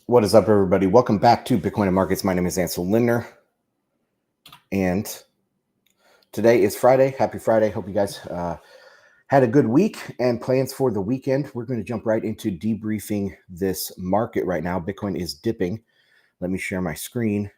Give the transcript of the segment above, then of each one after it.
What is up, everybody? Welcome back to Bitcoin and Markets. My name is Ansel Lindner, and today is Friday. Happy Friday. Hope you guys had a good week and plans for the weekend. We're going to jump right into debriefing this market right now. Bitcoin is dipping. Let me share my screen.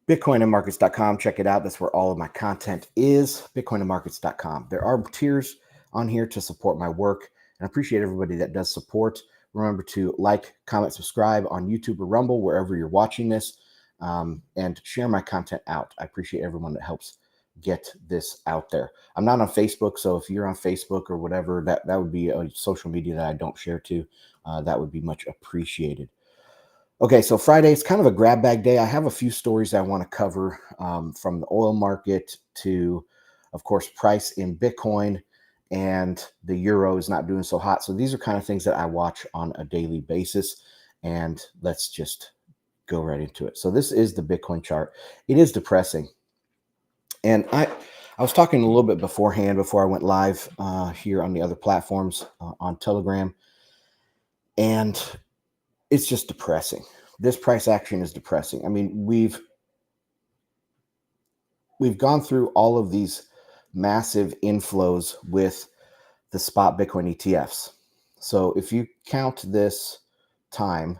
Bitcoinandmarkets.com. Check it out. That's where all of my content is. Bitcoinandmarkets.com. There are tiers on here to support my work, and I appreciate everybody that does support. Remember to like, comment, subscribe on YouTube or Rumble, wherever you're watching this, and share my content out. I appreciate everyone that helps get this out there. I'm not on Facebook, so if you're on Facebook or whatever, that would be a social media that I don't share to. That would be much appreciated. Okay, so Friday is kind of a grab bag day. I have a few stories I want to cover, from the oil market to, of course, price in Bitcoin, and the euro is not doing so hot. So these are kind of things that I watch on a daily basis, and let's just go right into it. So this is the Bitcoin chart. It is depressing, and I was talking a little bit beforehand before I went live here on the other platforms on Telegram, and it's just depressing. This price action is depressing. I mean, we've gone through all of these massive inflows with the spot Bitcoin ETFs. So if you count this time,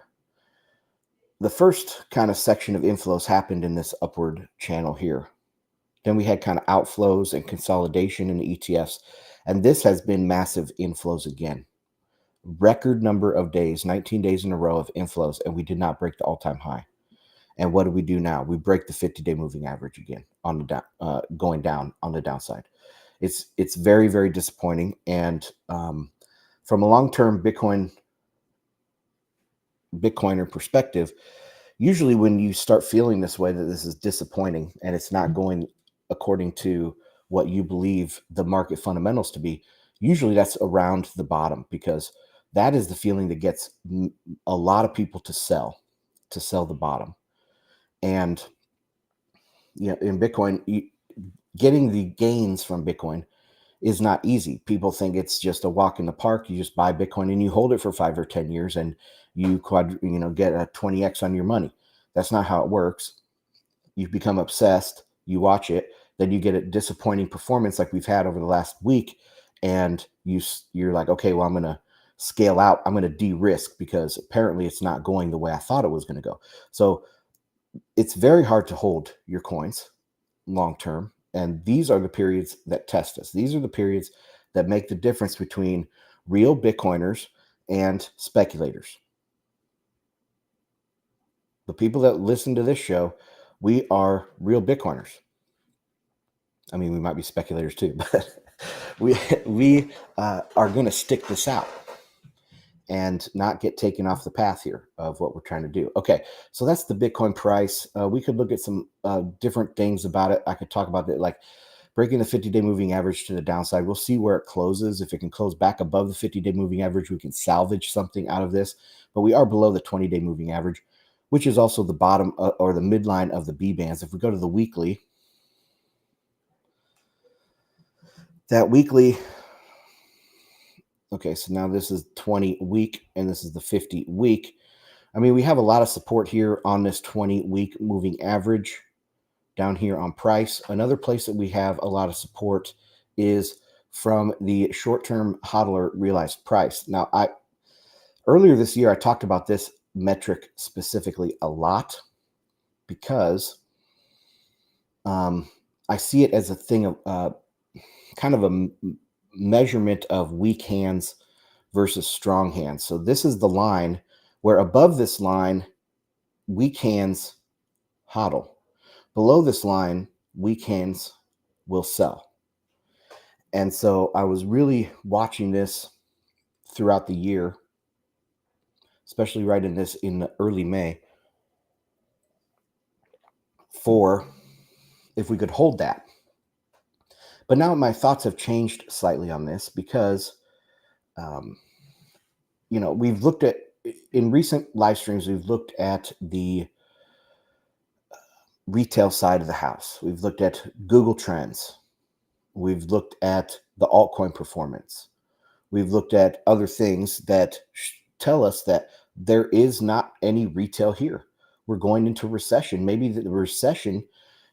the first kind of section of inflows happened in this upward channel here. Then we had kind of outflows and consolidation in the ETFs. And this has been massive inflows again. Record number of days, 19 days in a row of inflows, and we did not break the all-time high. And what do we do now? We break the 50-day moving average again on the down, going down on the downside. It's very, very disappointing. And from a long-term Bitcoiner perspective, usually when you start feeling this way, that this is disappointing and it's not going according to what you believe the market fundamentals to be, usually that's around the bottom, because that is the feeling that gets a lot of people to sell the bottom. And in Bitcoin, getting the gains from Bitcoin is not easy. People think it's just a walk in the park. You just buy Bitcoin and you hold it for 5 or 10 years and you get a 20x on your money. That's not how it works. You become obsessed, you watch it, then you get a disappointing performance like we've had over the last week, and you're like, okay, well, I'm going to scale out. I'm going to de-risk because apparently it's not going the way I thought it was going to go. So it's very hard to hold your coins long term. And these are the periods that test us. These are the periods that make the difference between real Bitcoiners and speculators. The people that listen to this show, we are real Bitcoiners. I mean, we might be speculators too, but we are going to stick this out and not get taken off the path here of what we're trying to do. Okay, so that's the Bitcoin price. We could look at some different things about it. I could talk about it, like breaking the 50-day moving average to the downside. We'll see where it closes. If it can close back above the 50-day moving average, we can salvage something out of this. But we are below the 20-day moving average, which is also the bottom or the midline of the B bands. If we go to the weekly, that weekly, okay, so now this is 20 week and this is the 50 week. I mean, we have a lot of support here on this 20-week moving average down here on price. Another place that we have a lot of support is from the short-term hodler realized price. Now, earlier this year, I talked about this metric specifically a lot because I see it as a thing of kind of a measurement of weak hands versus strong hands. So this is the line where above this line, weak hands hodl. Below this line, weak hands will sell. And so I was really watching this throughout the year, especially right in the early May, for if we could hold that. But now my thoughts have changed slightly on this because, we've looked at, in recent live streams, we've looked at the retail side of the house. We've looked at Google Trends. We've looked at the altcoin performance. We've looked at other things that tell us that there is not any retail here. We're going into recession. Maybe the recession,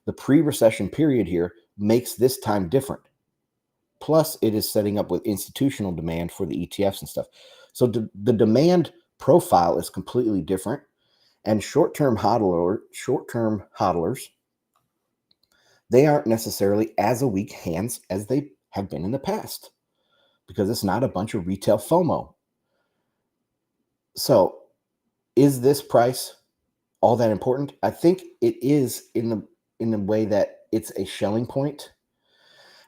the pre-recession period here makes this time different. Plus, it is setting up with institutional demand for the ETFs and stuff. So the demand profile is completely different. And short-term hodlers, they aren't necessarily as a weak hands as they have been in the past because it's not a bunch of retail FOMO. So is this price all that important? I think it is in the way that it's a Schelling point.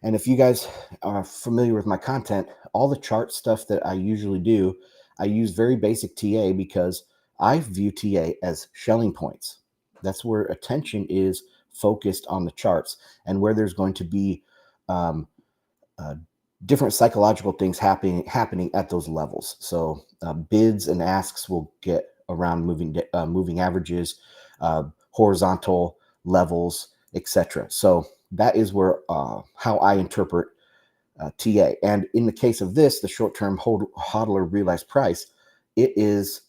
And if you guys are familiar with my content, all the chart stuff that I usually do, I use very basic TA because I view TA as Schelling points. That's where attention is focused on the charts and where there's going to be different psychological things happening at those levels. So bids and asks will get around moving averages, horizontal levels, etc. So that is where how I interpret TA. And in the case of this, the short-term hodler realized price, it is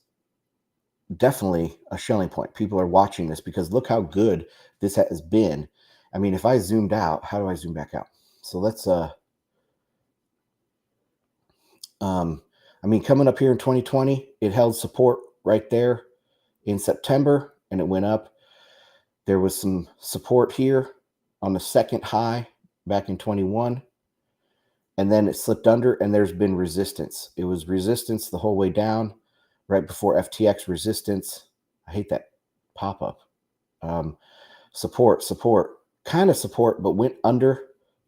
definitely a Schelling point. People are watching this because look how good this has been. I mean, if I zoomed out, how do I zoom back out? So let's I mean, coming up here in 2020, it held support right there in September and it went up. There was some support here on the second high back in 21. And then it slipped under and there's been resistance. It was resistance the whole way down right before FTX resistance. I hate that pop-up. Support, kind of support, but went under.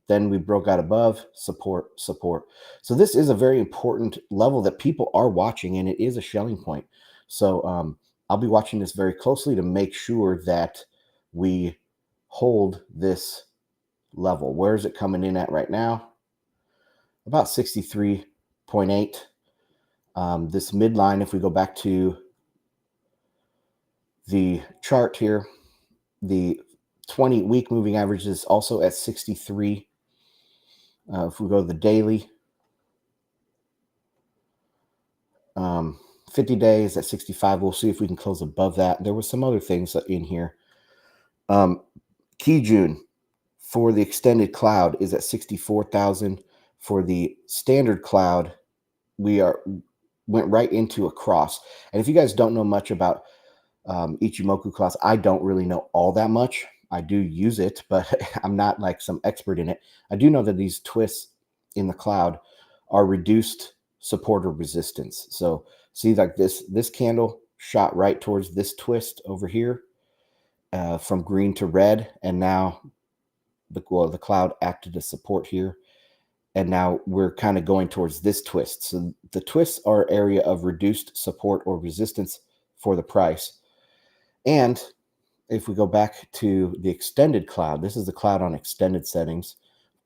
Then we broke out above, support. So this is a very important level that people are watching, and it is a Schelling point. So I'll be watching this very closely to make sure that we hold this level. Where is it coming in at right now? About 63.8. This midline, if we go back to the chart here, the 20-week moving average is also at 63. If we go to the daily, 50 days at 65. We'll see if we can close above that. There were some other things in here. Kijun for the extended cloud is at 64,000. For the standard cloud, we went right into a cross. And if you guys don't know much about Ichimoku class, I don't really know all that much. I do use it, but I'm not like some expert in it. I do know that these twists in the cloud are reduced support or resistance. So see, like this candle shot right towards this twist over here from green to red. And now the cloud acted as support here. And now we're kind of going towards this twist. So the twists are area of reduced support or resistance for the price. And if we go back to the extended cloud, this is the cloud on extended settings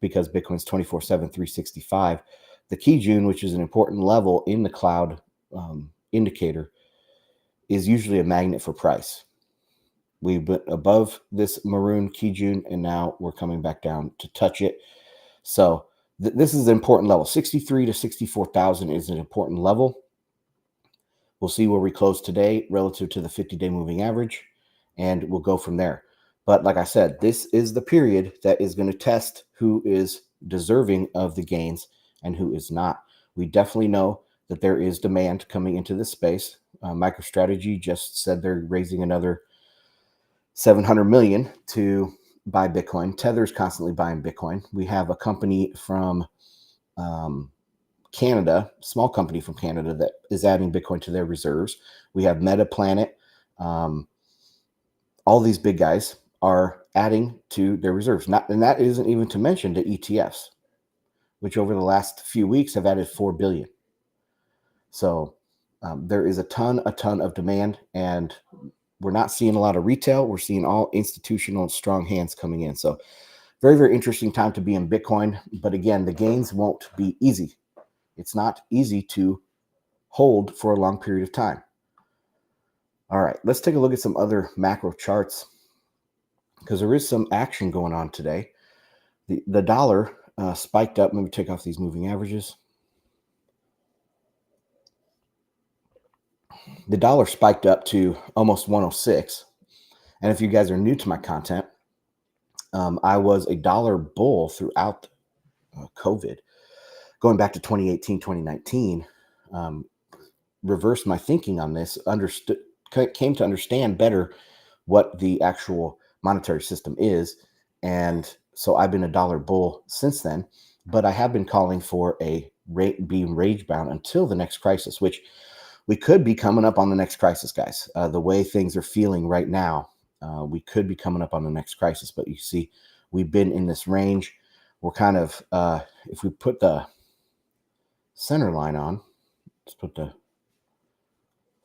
because Bitcoin's 24/7, 365. The Kijun, which is an important level in the cloud indicator, is usually a magnet for price. We went above this maroon Kijun, and now we're coming back down to touch it. So this is an important level. 63 to 64,000 is an important level. We'll see where we close today relative to the 50-day moving average, and we'll go from there. But like I said, this is the period that is going to test who is deserving of the gains and who is not. We definitely know that there is demand coming into this space. MicroStrategy just said they're raising another 700 million to buy Bitcoin. Tether's constantly buying Bitcoin. We have a company from Canada, small company from Canada, that is adding Bitcoin to their reserves. We have Metaplanet. All these big guys are adding to their reserves. And that isn't even to mention the ETFs, which over the last few weeks have added 4 billion. So there is a ton of demand, and we're not seeing a lot of retail. We're seeing all institutional strong hands coming in. So very, very interesting time to be in Bitcoin. But again, the gains won't be easy. It's not easy to hold for a long period of time. All right, let's take a look at some other macro charts because there is some action going on today. The dollar spiked up. Let me take off these moving averages. the dollar spiked up to almost 106. And if you guys are new to my content, I was a dollar bull throughout COVID, going back to 2018, 2019. Reversed my thinking on this, came to understand better what the actual monetary system is. And so I've been a dollar bull since then, but I have been calling for a rate being rage bound until the next crisis, which we could be coming up on the next crisis, guys. The way things are feeling right now, we could be coming up on the next crisis. But you see, we've been in this range. We're kind of, if we put the center line on, let's put the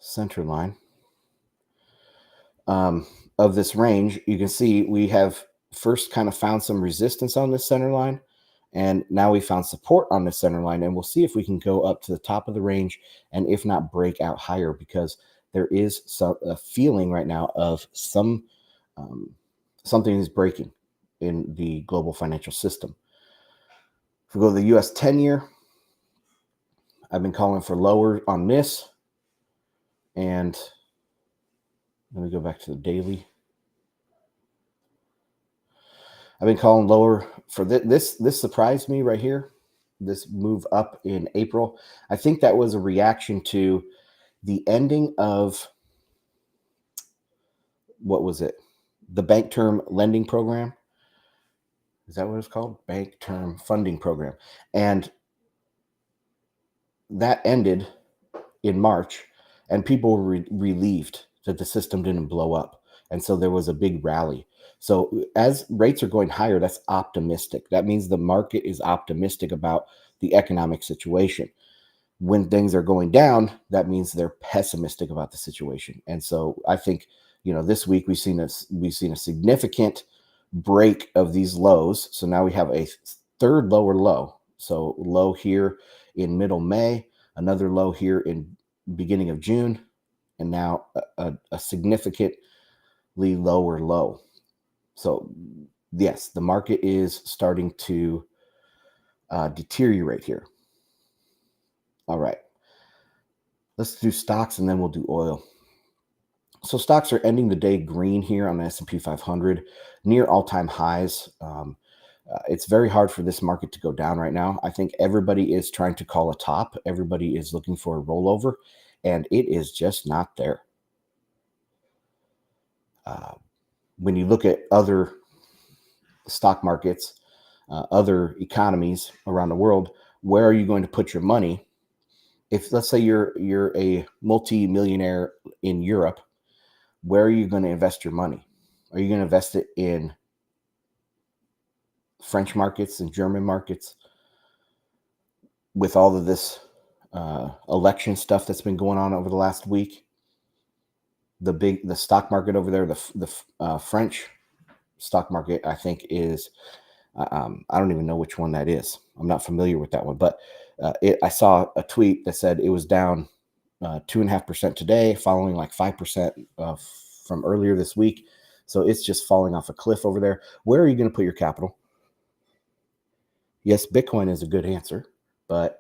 center line of this range, you can see we have first kind of found some resistance on this center line, and now we found support on the center line, and we'll see if we can go up to the top of the range, and if not, break out higher, because there is a feeling right now of something is breaking in the global financial system. If we go to the US 10-year, I've been calling for lower on this, and let me go back to the daily. I've been calling lower for this. This surprised me right here. This move up in April. I think that was a reaction to the ending of, what was it? The bank term lending program. Is that what it's called? Bank term funding program. And that ended in March, and people were relieved that the system didn't blow up. And so there was a big rally. So as rates are going higher, that's optimistic. That means the market is optimistic about the economic situation. When things are going down, that means they're pessimistic about the situation. And so I think, this week we've seen a significant break of these lows. So now we have a third lower low. So low here in middle May, another low here in beginning of June, and now a significantly lower low. So yes, the market is starting to deteriorate here. All right, let's do stocks, and then we'll do oil. So stocks are ending the day green here on the S&P 500, near all-time highs. It's very hard for this market to go down right now. I think everybody is trying to call a top. Everybody is looking for a rollover, and it is just not there. When you look at other stock markets, other economies around the world, where are you going to put your money? If, let's say, you're a multi-millionaire in Europe, where are you going to invest your money? Are you going to invest it in French markets and German markets with all of this election stuff that's been going on over the last week? The stock market over there, the French stock market, I think is, I don't even know which one that is. I'm not familiar with that one, but I saw a tweet that said it was down 2.5% today, following like 5% from earlier this week. So it's just falling off a cliff over there. Where are you going to put your capital? Yes, Bitcoin is a good answer, but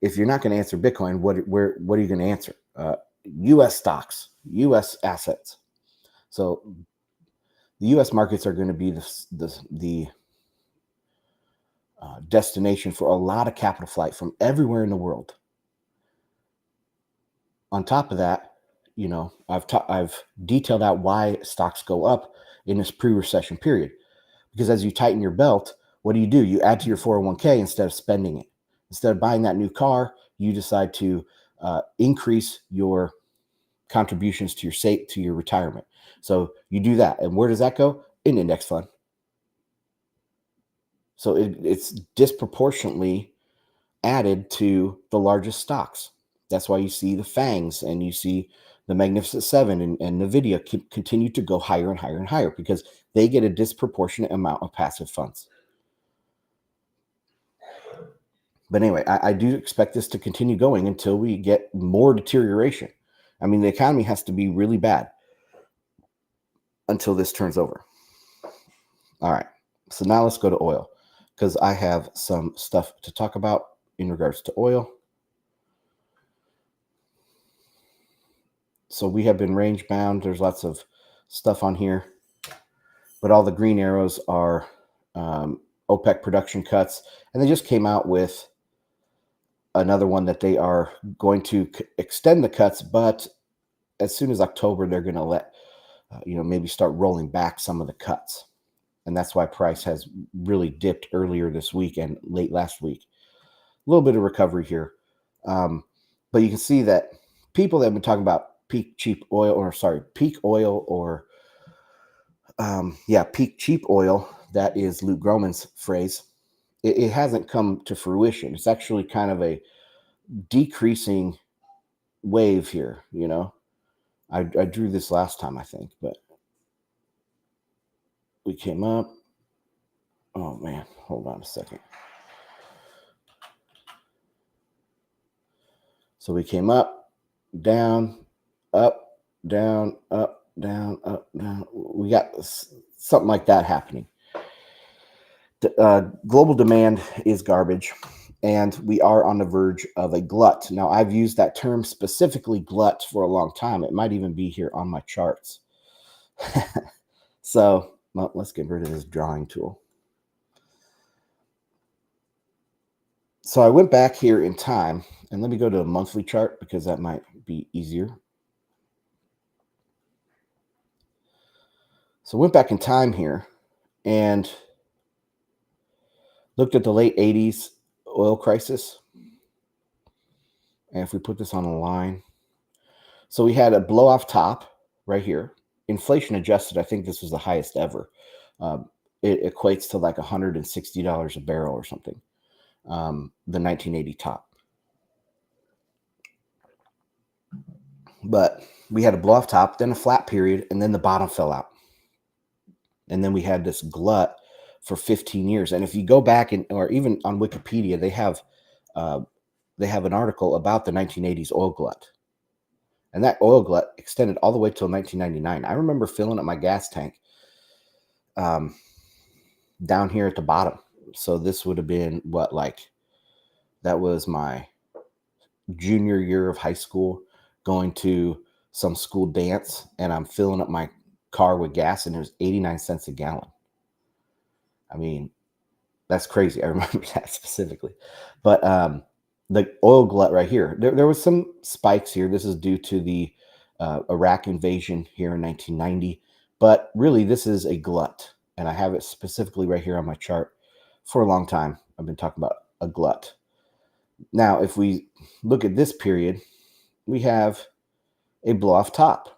if you're not going to answer Bitcoin, what are you going to answer? U.S. stocks, U.S. assets. So the U.S. markets are going to be the destination for a lot of capital flight from everywhere in the world. On top of that, I've detailed out why stocks go up in this pre-recession period. Because as you tighten your belt, what do? You add to your 401k instead of spending it. Instead of buying that new car, you decide to increase your contributions to your retirement. So you do that. And where does that go? In index fund. So it's disproportionately added to the largest stocks. That's why you see the FANGs and you see the Magnificent Seven and NVIDIA continue to go higher and higher and higher, because they get a disproportionate amount of passive funds. But anyway, I do expect this to continue going until we get more deterioration. I mean, the economy has to be really bad until this turns over. All right, so now let's go to oil, because I have some stuff to talk about in regards to oil. So we have been range bound. There's lots of stuff on here, but all the green arrows are OPEC production cuts, and they just came out with another one that they are going to extend the cuts, but as soon as October, they're going to let maybe start rolling back some of the cuts, and that's why price has really dipped earlier this week and late last week. A little bit of recovery here, but you can see that people that have been talking about peak oil, or peak cheap oil. That is Luke Gromen's phrase. It hasn't come to fruition. It's actually kind of a decreasing wave here. I drew this last time, I think, but we came up. Oh man, hold on a second. So we came up, down, up, down, up, down, up, down. We got something like that happening. Global demand is garbage, and we are on the verge of a glut. Now, I've used that term specifically, glut, for a long time. It might even be here on my charts. So let's get rid of this drawing tool. So I went back here in time, and let me go to a monthly chart because that might be easier. So I went back in time here and looked at the late 80s oil crisis. And if we put this on a line, so we had a blow off top right here. Inflation adjusted, I think this was the highest ever. It equates to like $160 a barrel or something. The 1980 top. But we had a blow off top, then a flat period, and then the bottom fell out. And then we had this glut for 15 years. And if you go back or even on Wikipedia, they have an article about the 1980s oil glut. And that oil glut extended all the way till 1999. I remember filling up my gas tank down here at the bottom. So this would have been that was my junior year of high school, going to some school dance, and I'm filling up my car with gas, and it was 89 cents a gallon. I mean, that's crazy. I remember that specifically. But the oil glut right here, there was some spikes here. This is due to the Iraq invasion here in 1990. But really, this is a glut. And I have it specifically right here on my chart for a long time. I've been talking about a glut. Now, if we look at this period, we have a blow off top.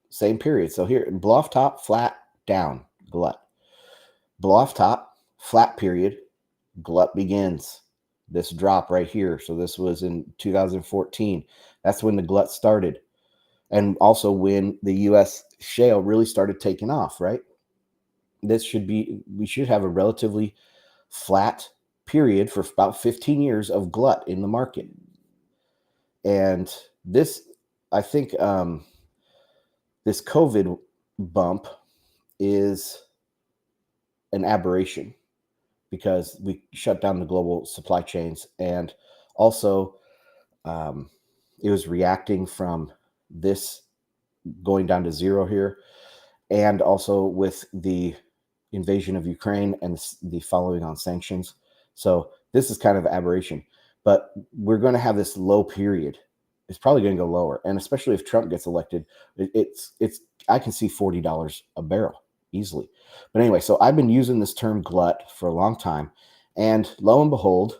Same period. So here, blow off top, flat, down, glut. Blow off top, flat period, glut begins. This drop right here. So this was in 2014. That's when the glut started. And also when the U.S. shale really started taking off, right? We should have a relatively flat period for about 15 years of glut in the market. And this, I think, this COVID bump is an aberration because we shut down the global supply chains, and also it was reacting from this going down to zero here, and also with the invasion of Ukraine and the following on sanctions. So this is kind of aberration, but we're going to have this low period. It's probably going to go lower, and especially if Trump gets elected, I can see $40 a barrel easily. But anyway, so I've been using this term glut for a long time, and lo and behold,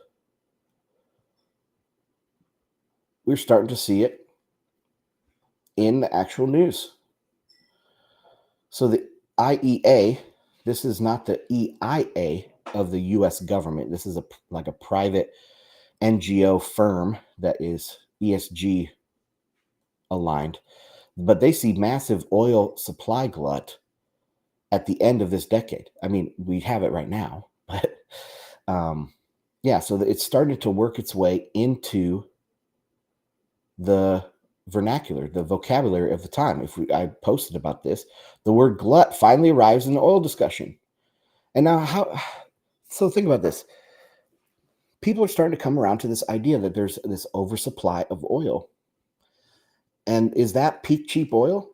we're starting to see it in the actual news. So the IEA, this is not the EIA of the U.S. government. This is like a private NGO firm that is ESG aligned, but they see massive oil supply glut at the end of this decade. I mean, we have it right now, but so it's starting to work its way into the vernacular, the vocabulary of the time. I posted about this, the word glut finally arrives in the oil discussion. And now so think about this. People are starting to come around to this idea that there's this oversupply of oil. And is that peak cheap oil?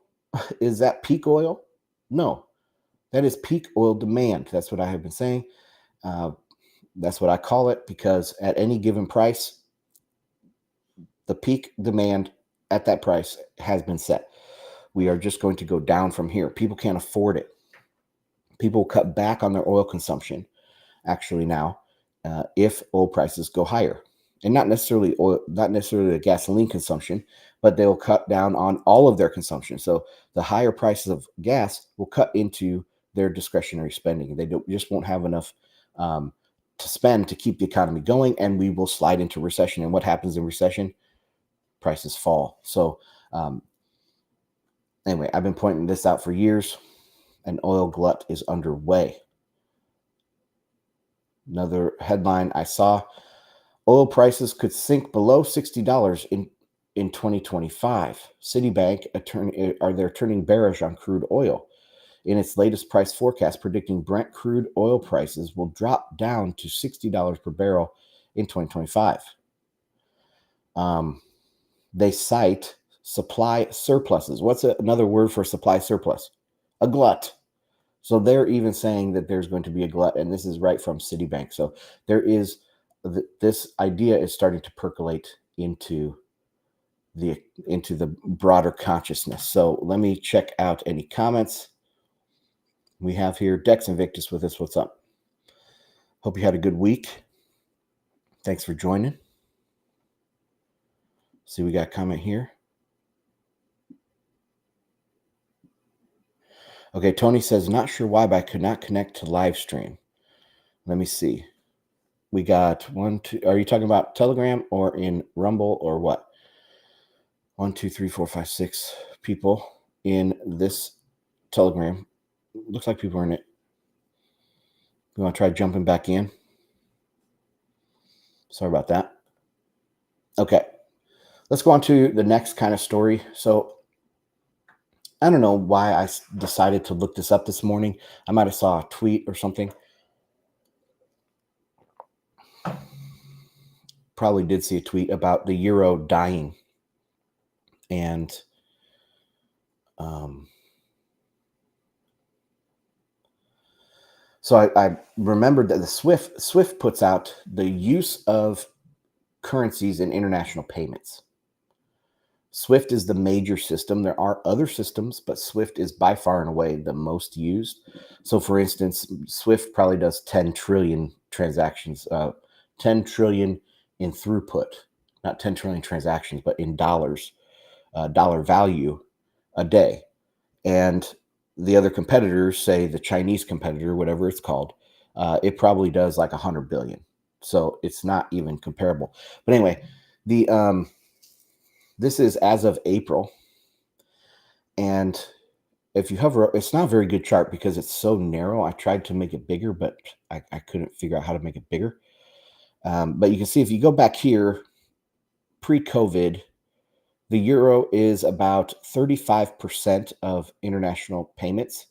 Is that peak oil? No, that is peak oil demand. That's what I have been saying. Uh, that's what I call it, because at any given price, the peak demand at that price has been set. We are just going to go down from here. People can't afford it. People cut back on their oil consumption actually now, if oil prices go higher, and not necessarily oil, not necessarily the gasoline consumption, but they'll cut down on all of their consumption. So the higher prices of gas will cut into their discretionary spending. They just won't have enough to spend to keep the economy going, and we will slide into recession. And what happens in recession? Prices fall. So anyway, I've been pointing this out for years. An oil glut is underway. Another headline I saw: oil prices could sink below $60 in 2025. Citibank they're turning bearish on crude oil in its latest price forecast, predicting Brent crude oil prices will drop down to $60 per barrel in 2025. They cite supply surpluses. What's another word for supply surplus? A glut. So they're even saying that there's going to be a glut, and this is right from Citibank. So there is this idea is starting to percolate into the broader consciousness. So let me check out any comments we have here. Dex Invictus with us. What's up? Hope you had a good week. Thanks for joining. See, we got a comment here. Okay, Tony says, not sure why, but I could not connect to live stream. Let me see. We got 1, 2. Are you talking about Telegram or in Rumble or what? 1, 2, 3, 4, 5, 6 people in this Telegram. Looks like people are in it. You want to try jumping back in? Sorry about that. Okay. Let's go on to the next kind of story. So I don't know why I decided to look this up this morning. I might have saw a tweet or something. Probably did see a tweet about the euro dying. And so I remembered that the SWIFT puts out the use of currencies in international payments. SWIFT is the major system. There are other systems, but SWIFT is by far and away the most used. So for instance, SWIFT probably does 10 trillion transactions, 10 trillion in throughput, not 10 trillion transactions, but in dollars, dollar value a day. And the other competitors, say the Chinese competitor, whatever it's called, it probably does like 100 billion. So it's not even comparable. But anyway, this is as of April. And if you hover, it's not a very good chart because it's so narrow. I tried to make it bigger, but I couldn't figure out how to make it bigger. But you can see if you go back here, pre-COVID, the euro is about 35% of international payments,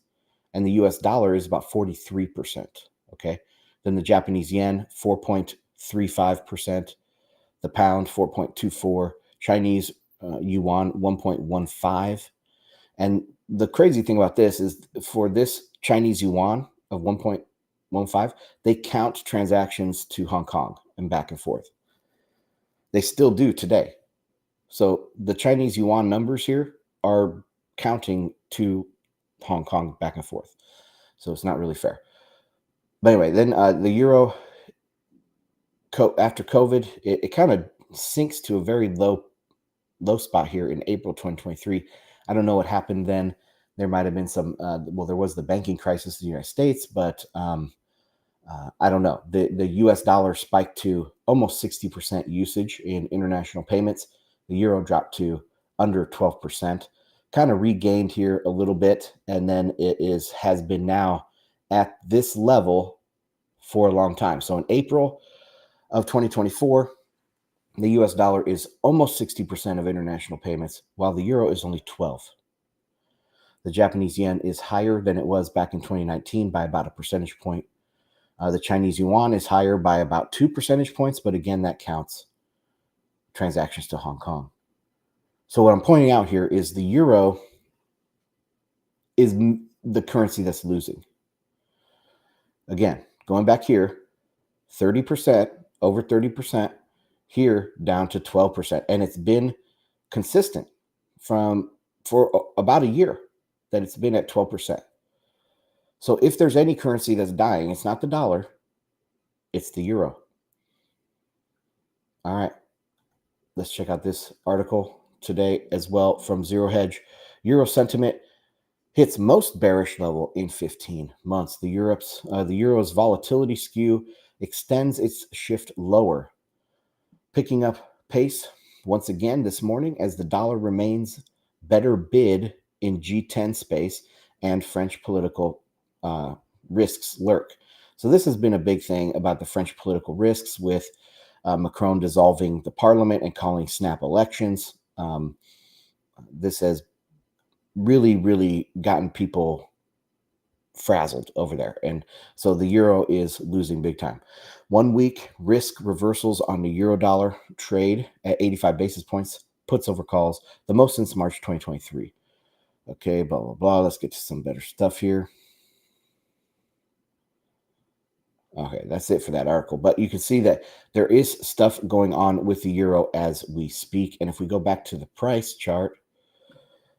and the US dollar is about 43%. Okay. Then the Japanese yen, 4.35%, the pound, 4.24%, Chinese yuan, 1.15%. And the crazy thing about this is for this Chinese yuan of 1.15, they count transactions to Hong Kong and back and forth. They still do today. So the Chinese yuan numbers here are counting to Hong Kong back and forth. So it's not really fair. But anyway, then the euro, after COVID, it kind of sinks to a very low spot here in April 2023. I don't know what happened then. There might have been some, there was the banking crisis in the United States, but I don't know. The US dollar spiked to almost 60% usage in international payments. The euro dropped to under 12%, kind of regained here a little bit, and then it has been now at this level for a long time. So in April of 2024, the US dollar is almost 60% of international payments, while the euro is only 12%. The Japanese yen is higher than it was back in 2019 by about a percentage point. The Chinese yuan is higher by about 2 percentage points, but again, that counts transactions to Hong Kong. So what I'm pointing out here is the euro is the currency that's losing. Again, going back here, 30%, over 30%, here down to 12%. And it's been consistent for about a year that it's been at 12%. So if there's any currency that's dying, it's not the dollar, it's the euro. All right. Let's check out this article today as well from Zero Hedge. Euro sentiment hits most bearish level in 15 months. The euro's volatility skew extends its shift lower, picking up pace once again this morning as the dollar remains better bid in G10 space and French political risks lurk. So this has been a big thing about the French political risks with Macron dissolving the parliament and calling snap elections. This has really, really gotten people frazzled over there. And so the euro is losing big time. 1 week risk reversals on the euro dollar trade at 85 basis points, puts over calls, the most since March 2023. Okay, blah, blah, blah. Let's get to some better stuff here. Okay, that's it for that article. But you can see that there is stuff going on with the euro as we speak. And if we go back to the price chart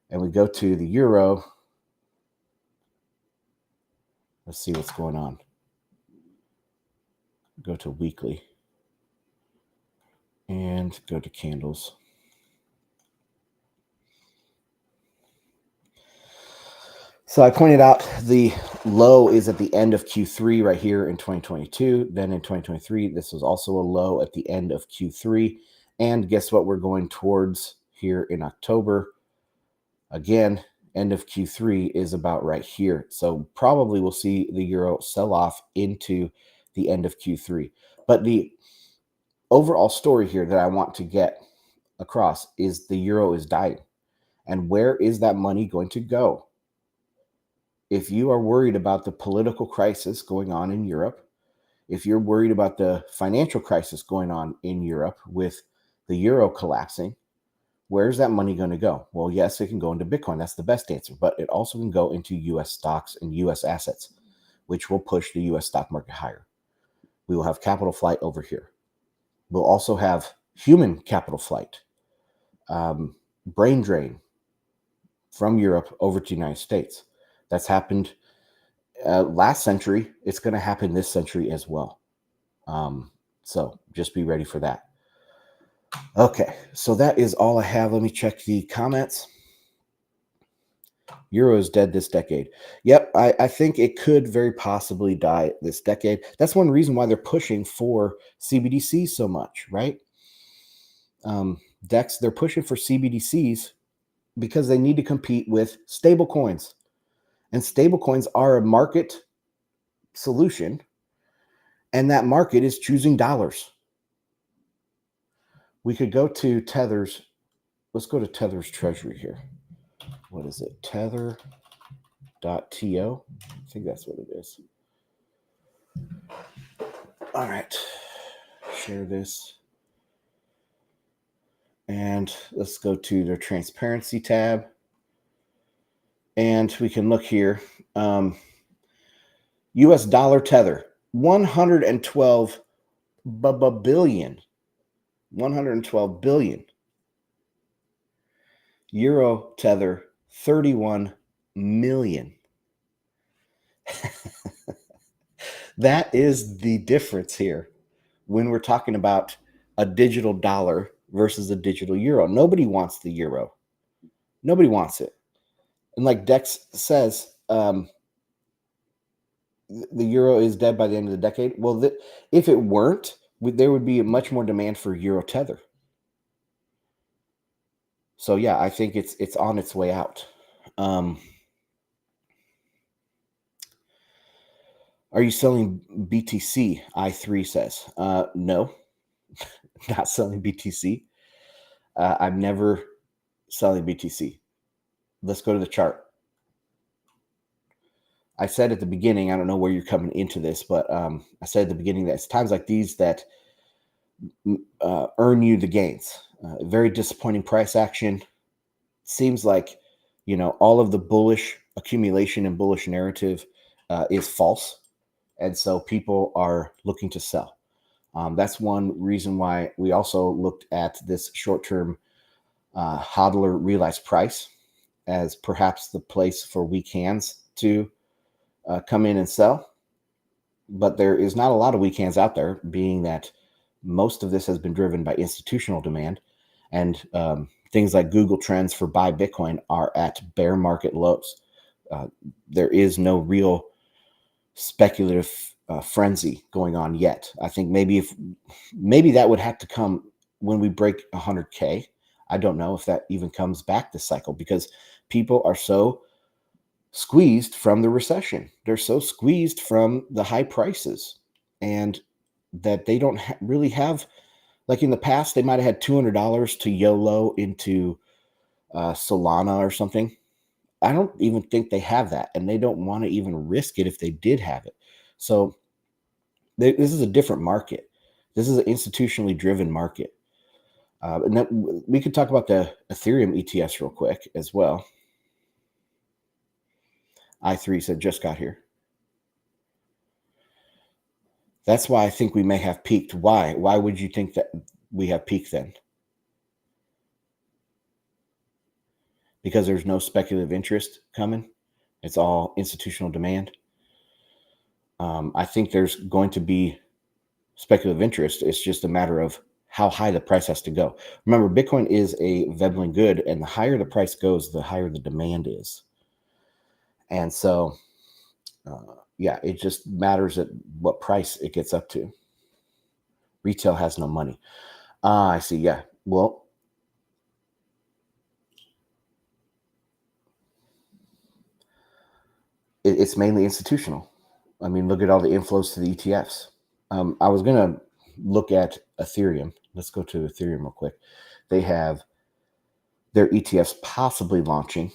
and we go to the euro, let's see what's going on. Go to weekly and go to candles. So I pointed out the low is at the end of Q3 right here in 2022. Then in 2023, this was also a low at the end of Q3. And guess what we're going towards here in October? Again, end of Q3 is about right here. So probably we'll see the euro sell off into the end of Q3. But the overall story here that I want to get across is the euro is dying. And where is that money going to go? If you are worried about the political crisis going on in Europe, if you're worried about the financial crisis going on in Europe with the euro collapsing, where's that money going to go? Well, yes, it can go into Bitcoin. That's the best answer. But it also can go into U.S. stocks and U.S. assets, which will push the U.S. stock market higher. We will have capital flight over here. We'll also have human capital flight, brain drain from Europe over to the United States. That's happened last century. It's going to happen this century as well. So just be ready for that. Okay, so that is all I have. Let me check the comments. Euro is dead this decade. Yep, I think it could very possibly die this decade. That's one reason why they're pushing for CBDCs so much, right? DEX, they're pushing for CBDCs because they need to compete with stable coins. And stable coins are a market solution, and that market is choosing dollars. We could go to Tether's. Let's go to Tether's treasury here. What is it? Tether.to. I think that's what it is. All right. Share this. And let's go to the transparency tab. And we can look here. US dollar Tether, 112 billion. 112 billion. Euro Tether, 31 million. That is the difference here when we're talking about a digital dollar versus a digital euro. Nobody wants the euro. Nobody wants it. And like Dex says, the euro is dead by the end of the decade. Well, if it weren't, there would be much more demand for Euro Tether. So yeah, I think it's on its way out. Are you selling BTC? I3 says. No, not selling BTC. I'm never selling BTC. Let's go to the chart. I said at the beginning, I don't know where you're coming into this, but I said at the beginning that it's times like these that earn you the gains. Very disappointing price action. seems like, all of the bullish accumulation and bullish narrative is false. And so people are looking to sell. That's one reason why we also looked at this short-term hodler realized price as perhaps the place for weak hands to come in and sell. But there is not a lot of weak hands out there, being that most of this has been driven by institutional demand. And things like Google Trends for buy Bitcoin are at bear market lows. There is no real speculative frenzy going on yet. I think maybe that would have to come when we break 100K. I don't know if that even comes back this cycle, because people are so squeezed from the recession. They're so squeezed from the high prices, and that they don't really have, like in the past, they might have had $200 to YOLO into Solana or something. I don't even think they have that, and they don't want to even risk it if they did have it. So this is a different market. This is an institutionally driven market. And then we could talk about the Ethereum ETFs real quick as well. I3 said, just got here. That's why I think we may have peaked. Why? Why would you think that we have peaked then? Because there's no speculative interest coming. It's all institutional demand. I think there's going to be speculative interest. It's just a matter of how high the price has to go. Remember, Bitcoin is a Veblen good, and the higher the price goes, the higher the demand is. And so, yeah, it just matters at what price it gets up to. Retail has no money. I see. Yeah. Well, it's mainly institutional. I mean, look at all the inflows to the ETFs. I was going to look at Ethereum. Let's go to Ethereum real quick. They have their ETFs possibly launching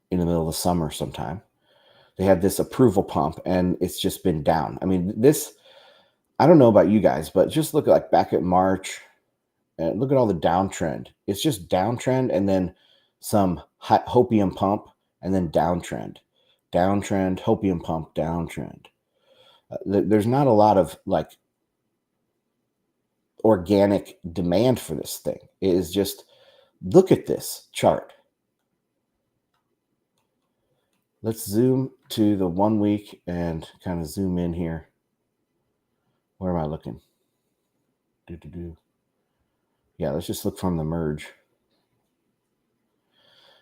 in the middle of the summer sometime. They had this approval pump, and it's just been down. I mean, this, I don't know about you guys, but just look at like back at March and look at all the downtrend. It's just downtrend, and then some hopium pump, and then downtrend, hopium pump, downtrend. There's not a lot of like organic demand for this thing. It is just, look at this chart. Let's zoom to the 1 week and kind of zoom in here. Where am I looking? Yeah, let's just look from the merge.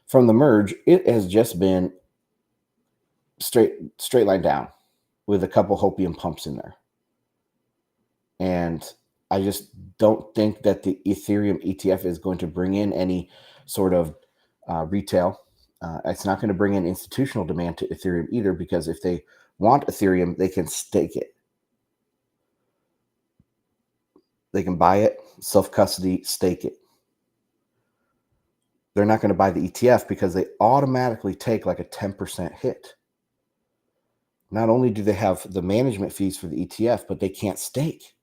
From the merge, it has just been straight line down with a couple hopium pumps in there. And I just don't think that the Ethereum ETF is going to bring in any sort of retail. It's not going to bring in institutional demand to Ethereum either, because if they want Ethereum, they can stake it. They can buy it, self-custody, stake it. They're not going to buy the ETF because they automatically take like a 10% hit. Not only do they have the management fees for the ETF, but they can't stake.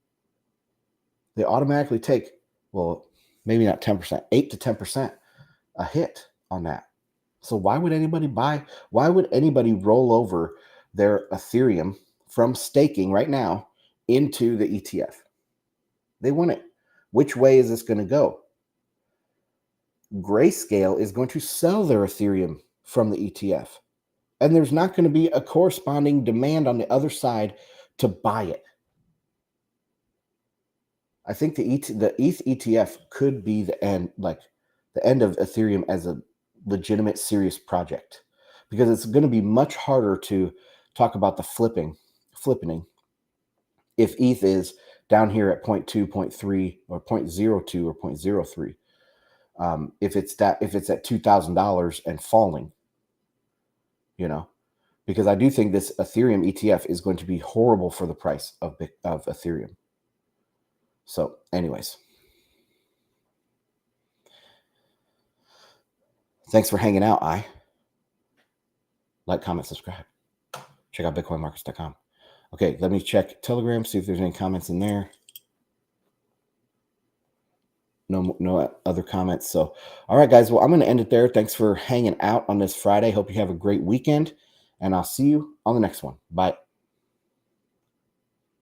They automatically take, well, maybe not 10%, 8 to 10% a hit on that. So why would anybody buy? Why would anybody roll over their Ethereum from staking right now into the ETF? They want it. Which way is this going to go? Grayscale is going to sell their Ethereum from the ETF, and there's not going to be a corresponding demand on the other side to buy it. I think the ETH ETF could be the end of Ethereum as a legitimate, serious project, because it's going to be much harder to talk about the flipping if ETH is down here at 0.2, 0.3, or 0.02 or 0.03. If it's at $2,000 and falling, because I do think this Ethereum ETF is going to be horrible for the price of Ethereum. So, anyways, thanks for hanging out. Like, comment, subscribe. Check out bitcoinmarkets.com. Okay, let me check Telegram, see if there's any comments in there. no other comments. So, all right, guys. Well, I'm going to end it there. Thanks for hanging out on this Friday. Hope you have a great weekend, and I'll see you on the next one. Bye.